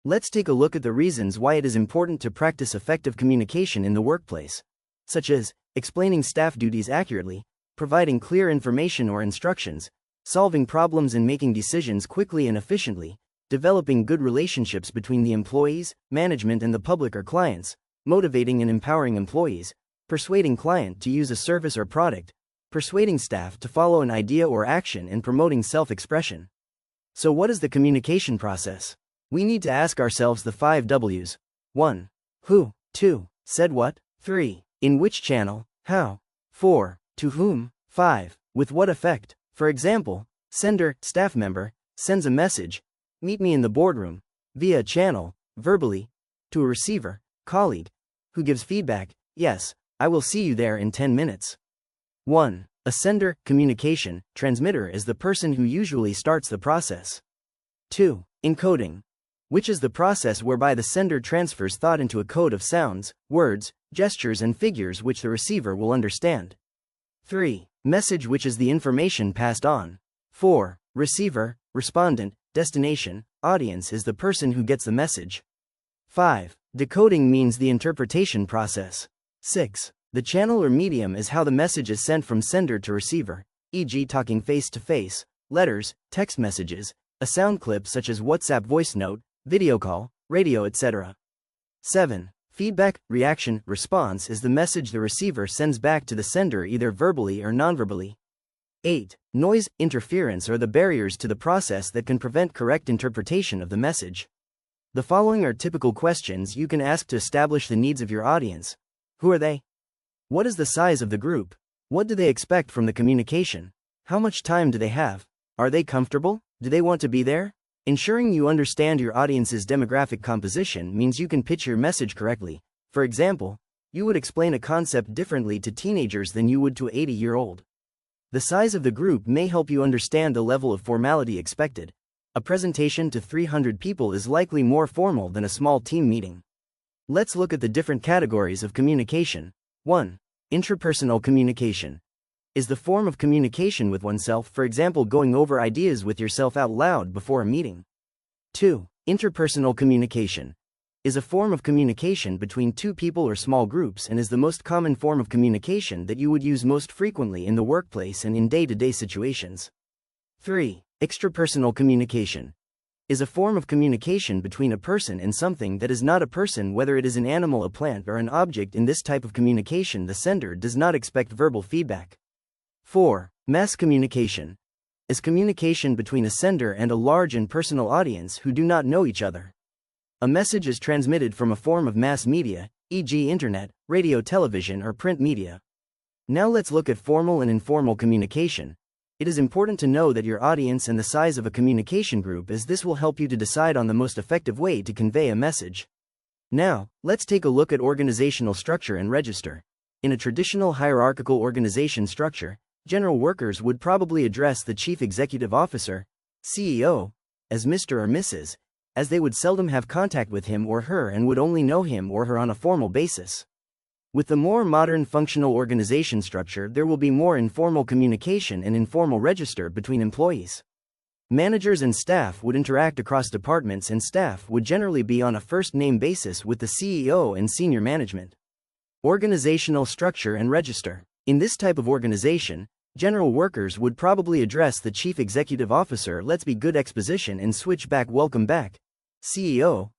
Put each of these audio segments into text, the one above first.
Let's take a look at the reasons why it is important to practice effective communication in the workplace, such as explaining staff duties accurately, providing clear information or instructions, solving problems and making decisions quickly and efficiently, developing good relationships between the employees, management and the public or clients, motivating and empowering employees, persuading client to use a service or product, persuading staff to follow an idea or action, and promoting self-expression. So what is the communication process? We need to ask ourselves the 5 W's. 1. Who? 2. Said what? 3. In which channel? How? 4. To whom? 5. With what effect? For example, sender, staff member, sends a message, meet me in the boardroom, via a channel, verbally, to a receiver, colleague, who gives feedback, yes, I will see you there in 10 minutes. 1. A sender, communication, transmitter is the person who usually starts the process. 2. Encoding, which is the process whereby the sender transfers thought into a code of sounds, words, gestures and figures which the receiver will understand. 3. Message, which is the information passed on. 4. Receiver, respondent, destination, audience is the person who gets the message. 5. Decoding means the interpretation process. 6. The channel or medium is how the message is sent from sender to receiver, e.g. talking face-to-face, letters, text messages, a sound clip such as WhatsApp voice note, video call, radio, etc. 7. Feedback, reaction, response is the message the receiver sends back to the sender either verbally or non-verbally. 8. Noise, interference are the barriers to the process that can prevent correct interpretation of the message. The following are typical questions you can ask to establish the needs of your audience. Who are they? What is the size of the group? What do they expect from the communication? How much time do they have? Are they comfortable? Do they want to be there? Ensuring you understand your audience's demographic composition means you can pitch your message correctly. For example, you would explain a concept differently to teenagers than you would to an 80-year-old. The size of the group may help you understand the level of formality expected. A presentation to 300 people is likely more formal than a small team meeting. Let's look at the different categories of communication. 1. Intrapersonal communication is the form of communication with oneself, for example, going over ideas with yourself out loud before a meeting. 2. Interpersonal communication is a form of communication between two people or small groups and is the most common form of communication that you would use most frequently in the workplace and in day-to-day situations. 3. Extrapersonal communication is a form of communication between a person and something that is not a person, whether it is an animal, a plant, or an object. In this type of communication, the sender does not expect verbal feedback. 4. Mass communication is communication between a sender and a large and personal audience who do not know each other. A message is transmitted from a form of mass media, e.g. internet, radio, television, or print media. Now let's look at formal and informal communication. It is important to know that your audience and the size of a communication group, as this will help you to decide on the most effective way to convey a message. Now, let's take a look at organizational structure and register. In a traditional hierarchical organization structure, general workers would probably address the chief executive officer, CEO, as Mr. or Mrs., as they would seldom have contact with him or her and would only know him or her on a formal basis. With the more modern functional organization structure, there will be more informal communication and informal register between employees. Managers and staff would interact across departments, and staff would generally be on a first-name basis with the CEO and senior management. Organizational structure and register. In this type of organization, general workers would probably address the chief executive officer, let's be good exposition and switch back, welcome back, CEO,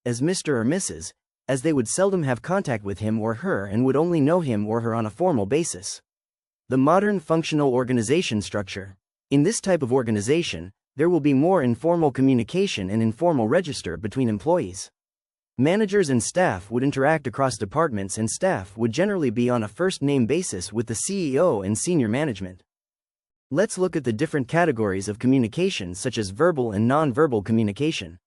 as Mr. or Mrs., as they would seldom have contact with him or her and would only know him or her on a formal basis. The modern functional organization structure. In this type of organization, there will be more informal communication and informal register between employees. Managers and staff would interact across departments, and staff would generally be on a first-name basis with the CEO and senior management. Let's look at the different categories of communication, such as verbal and non-verbal communication.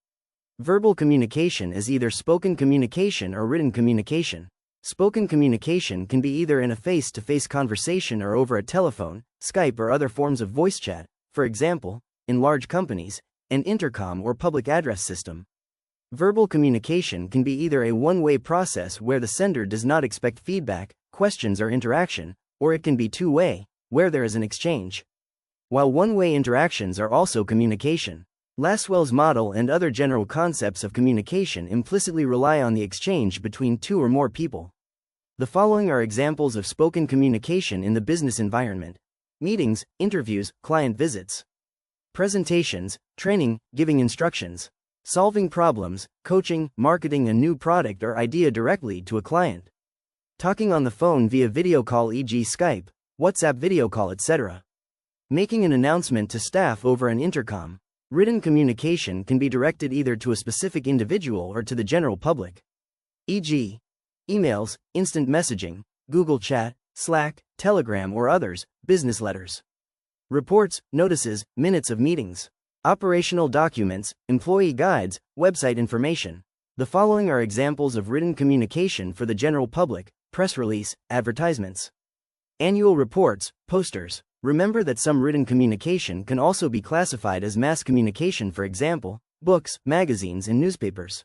Verbal communication is either spoken communication or written communication. Spoken communication can be either in a face-to-face conversation or over a telephone, Skype, or other forms of voice chat, for example, in large companies, an intercom or public address system. Verbal communication can be either a one-way process where the sender does not expect feedback, questions, or interaction, or it can be two-way, where there is an exchange. While one-way interactions are also communication. Lasswell's model and other general concepts of communication implicitly rely on the exchange between two or more people. The following are examples of spoken communication in the business environment: meetings, interviews, client visits, presentations, training, giving instructions, solving problems, coaching, marketing a new product or idea directly to a client, talking on the phone via video call, e.g. Skype, WhatsApp video call, etc., making an announcement to staff over an intercom. Written communication can be directed either to a specific individual or to the general public, e.g., emails, instant messaging, Google Chat, Slack, Telegram or others, business letters, reports, notices, minutes of meetings, operational documents, employee guides, website information. The following are examples of written communication for the general public: press release, advertisements, annual reports, posters. Remember that some written communication can also be classified as mass communication, for example, books, magazines, and newspapers.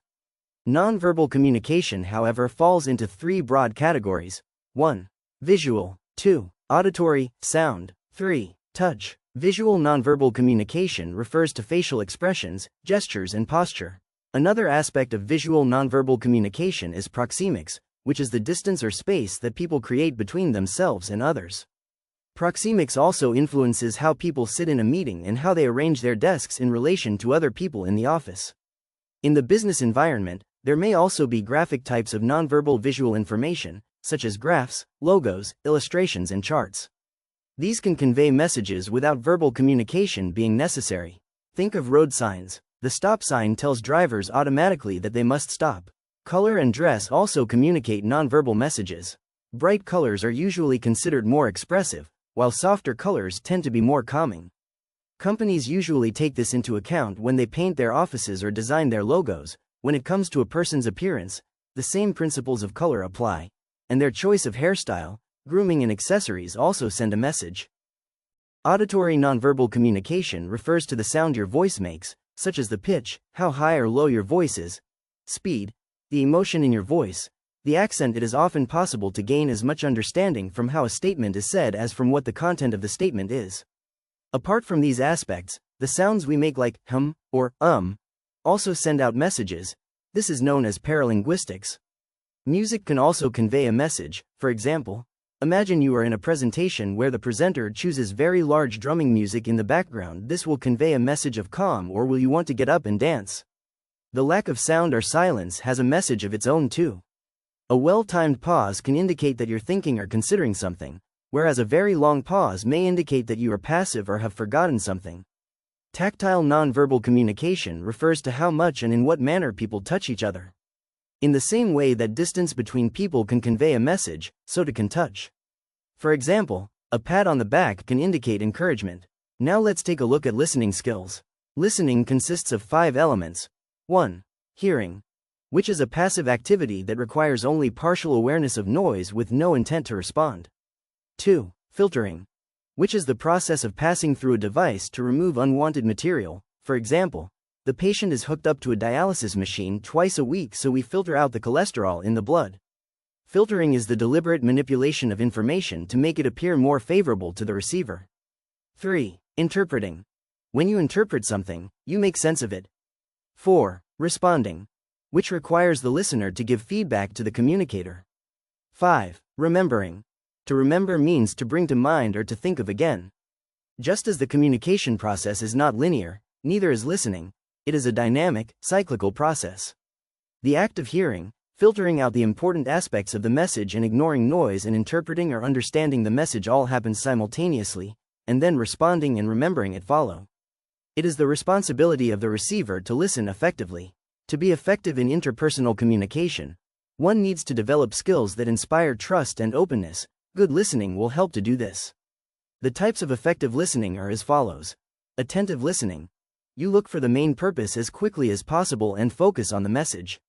Nonverbal communication, however, falls into three broad categories: 1. Visual, 2. Auditory, sound, 3. Touch. Visual nonverbal communication refers to facial expressions, gestures, and posture. Another aspect of visual nonverbal communication is proxemics, which is the distance or space that people create between themselves and others. Proxemics also influences how people sit in a meeting and how they arrange their desks in relation to other people in the office. In the business environment, there may also be graphic types of nonverbal visual information, such as graphs, logos, illustrations, and charts. These can convey messages without verbal communication being necessary. Think of road signs. The stop sign tells drivers automatically that they must stop. Color and dress also communicate nonverbal messages. Bright colors are usually considered more expressive, while softer colors tend to be more calming. Companies usually take this into account when they paint their offices or design their logos. When it comes to a person's appearance, the same principles of color apply, and their choice of hairstyle, grooming, and accessories also send a message. Auditory nonverbal communication refers to the sound your voice makes, such as the pitch, how high or low your voice is, speed, the emotion in your voice, the accent. It is often possible to gain as much understanding from how a statement is said as from what the content of the statement is. Apart from these aspects, the sounds we make, like hum or also send out messages. This is known as paralinguistics. Music can also convey a message. For example, imagine you are in a presentation where the presenter chooses very large drumming music in the background. This will convey a message of calm, or will you want to get up and dance? The lack of sound or silence has a message of its own too. A well-timed pause can indicate that you're thinking or considering something, whereas a very long pause may indicate that you are passive or have forgotten something. Tactile nonverbal communication refers to how much and in what manner people touch each other. In the same way that distance between people can convey a message, so too can touch. For example, a pat on the back can indicate encouragement. Now let's take a look at listening skills. Listening consists of 5 elements. 1. Hearing, which is a passive activity that requires only partial awareness of noise with no intent to respond. 2. Filtering, which is the process of passing through a device to remove unwanted material. For example, the patient is hooked up to a dialysis machine twice a week, so we filter out the cholesterol in the blood. Filtering is the deliberate manipulation of information to make it appear more favorable to the receiver. 3. Interpreting. When you interpret something, you make sense of it. 4. Responding, which requires the listener to give feedback to the communicator. 5. Remembering. To remember means to bring to mind or to think of again. Just as the communication process is not linear, neither is listening. It is a dynamic, cyclical process. The act of hearing, filtering out the important aspects of the message and ignoring noise, and interpreting or understanding the message all happens simultaneously, and then responding and remembering it follow. It is the responsibility of the receiver to listen effectively. To be effective in interpersonal communication, one needs to develop skills that inspire trust and openness. Good listening will help to do this. The types of effective listening are as follows. Attentive listening. You look for the main purpose as quickly as possible and focus on the message.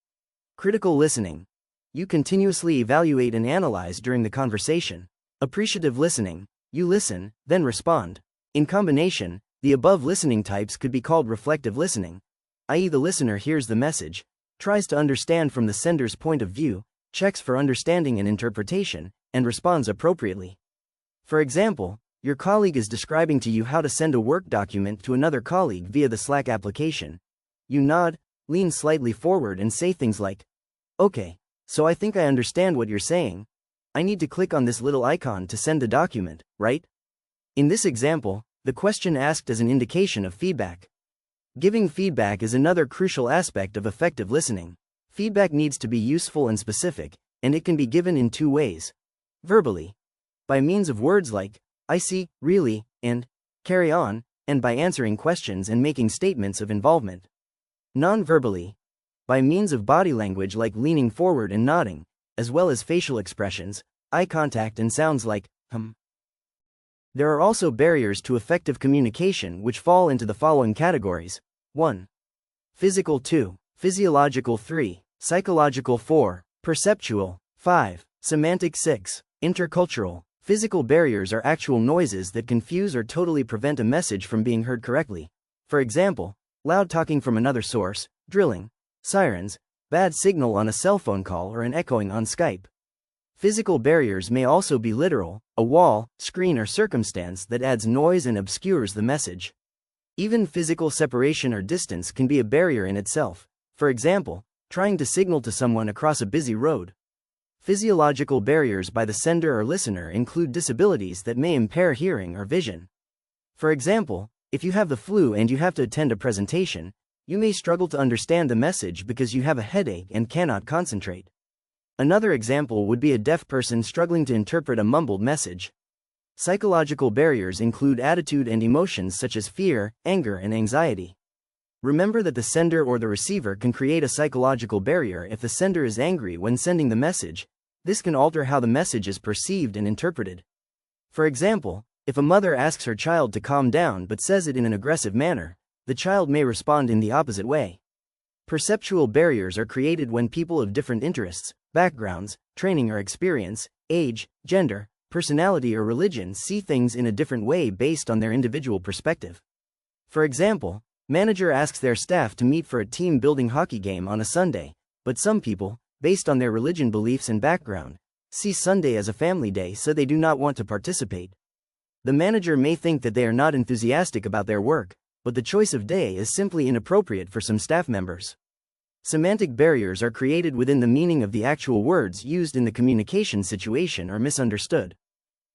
Critical listening. You continuously evaluate and analyze during the conversation. Appreciative listening. You listen, then respond. In combination, the above listening types could be called reflective listening, i.e., the listener hears the message, tries to understand from the sender's point of view, checks for understanding and interpretation, and responds appropriately. For example, Your colleague is describing to you how to send a work document to another colleague via the Slack application. You nod, lean slightly forward and say things like, "Okay, so I think I understand what you're saying. I need to click on this little icon to send the document, right?" In this example, the question asked is an indication of feedback. Giving feedback is another crucial aspect of effective listening. Feedback needs to be useful and specific, and it can be given in two ways. Verbally, by means of words like, "I see," "really," and "carry on," and by answering questions and making statements of involvement. Non-verbally, by means of body language like leaning forward and nodding, as well as facial expressions, eye contact and sounds like, There are also barriers to effective communication which fall into the following categories. 1. Physical. 2. Physiological. 3. Psychological. 4. Perceptual. 5. Semantic. 6. Intercultural. Physical barriers are actual noises that confuse or totally prevent a message from being heard correctly. For example, loud talking from another source, drilling, sirens, bad signal on a cell phone call, or an echoing on Skype. Physical barriers may also be literal, a wall, screen, or circumstance that adds noise and obscures the message. Even physical separation or distance can be a barrier in itself. For example, trying to signal to someone across a busy road. Physiological barriers by the sender or listener include disabilities that may impair hearing or vision. For example, if you have the flu and you have to attend a presentation, you may struggle to understand the message because you have a headache and cannot concentrate. Another example would be a deaf person struggling to interpret a mumbled message. Psychological barriers include attitude and emotions such as fear, anger, and anxiety. Remember that the sender or the receiver can create a psychological barrier if the sender is angry when sending the message. This can alter how the message is perceived and interpreted. For example, if a mother asks her child to calm down but says it in an aggressive manner, the child may respond in the opposite way. Perceptual barriers are created when people of different interests, backgrounds, training or experience, age, gender, personality or religion see things in a different way based on their individual perspective. For example, manager asks their staff to meet for a team building hockey game on a Sunday, but some people, based on their religion beliefs and background, see Sunday as a family day, so they do not want to participate. The manager may think that they are not enthusiastic about their work, but the choice of day is simply inappropriate for some staff members. Semantic barriers are created within the meaning of the actual words used in the communication situation or misunderstood.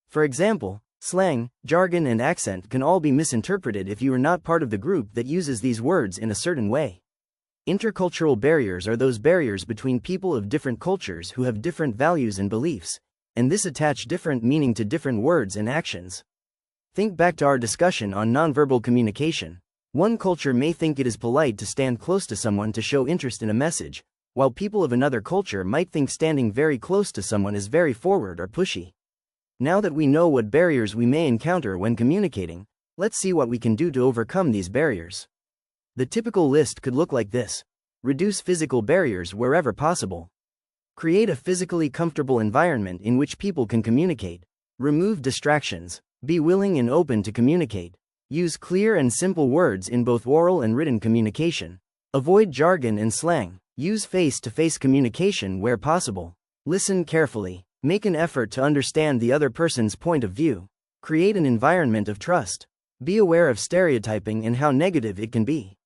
For example, slang, jargon, and accent can all be misinterpreted if you are not part of the group that uses these words in a certain way. Intercultural barriers are those barriers between people of different cultures who have different values and beliefs, and this attach different meaning to different words and actions. Think back to our discussion on nonverbal communication. One culture may think it is polite to stand close to someone to show interest in a message, while people of another culture might think standing very close to someone is very forward or pushy. Now that we know what barriers we may encounter when communicating, let's see what we can do to overcome these barriers. The typical list could look like this. Reduce physical barriers wherever possible. Create a physically comfortable environment in which people can communicate. Remove distractions. Be willing and open to communicate. Use clear and simple words in both oral and written communication. Avoid jargon and slang. Use face-to-face communication where possible. Listen carefully. Make an effort to understand the other person's point of view. Create an environment of trust. Be aware of stereotyping and how negative it can be.